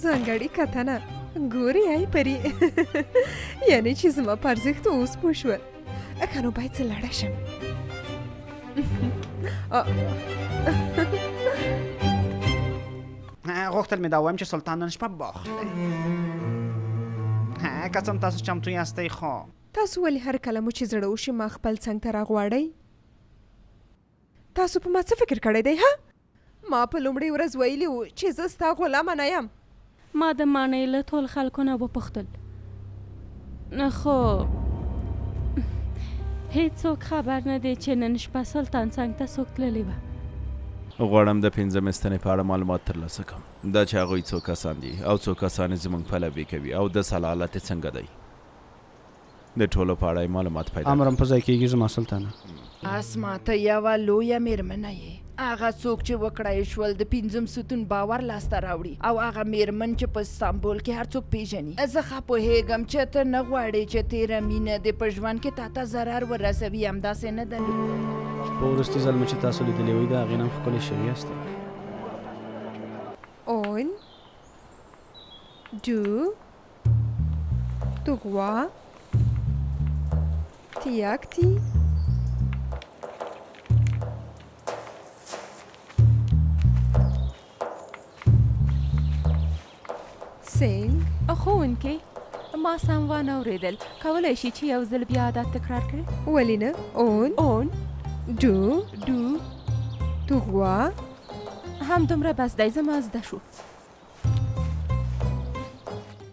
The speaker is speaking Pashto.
ځانګړې کتنه ګورې ای پري یعنې چې زما په ارزښت اوس پوه شول که نو باید زه لاړه شم غوښتل مې دا ووایم چې سلطان نن شپه باخت دی که څه هم تاسو چمتو یاستئ خو تاسو ولې هر کله مو چې زړه وشي ما خپل څنګ ته راغواړئ تاسو په ما څه فکر کړی دی ها ما په لومړۍ ورځ ویلي وو چې زه ستا غلامه نه یم ما د ماڼۍ له ټول خلکو نه وپوښتل خو هیڅوک خبر نه دی چې نن شپه سلطان څنګ ته څوک تللی وه غواړم د 15 ستنې په اړه معلومات ترلاسه کړم دا چې هغوی څو کسان دي او څو کسان زموږ پلوي کوي او د سلالت یې څنګه دی د ټولو په اړه معلومات پیدا امرم په ځای کېږي زما سلطانه اسما ته یوه لویه میرمنه یې هغه څوک چې وکړی شول د 5 ستون باور لاسته راوړي او هغه میرمن چې په استانبول کې هر څوک پیژني زه ښه پوهېږم چې ته نه غواړې چې تېره مینه دې په ژوند کې تا ته ضرر ورسوي همداسې نه ده په وروستي ځل مې چې تاسو لیدلی وئ د هغې نه هم ښکلې شوي یاست 1 2 3 تیاکتی سنگ ښوونکې ما سم وانه اورېدل کولی شي چې یو ځل بیا دا تکرار کړې ولې نه 1 2 3 همدومره بس دی زما زده شو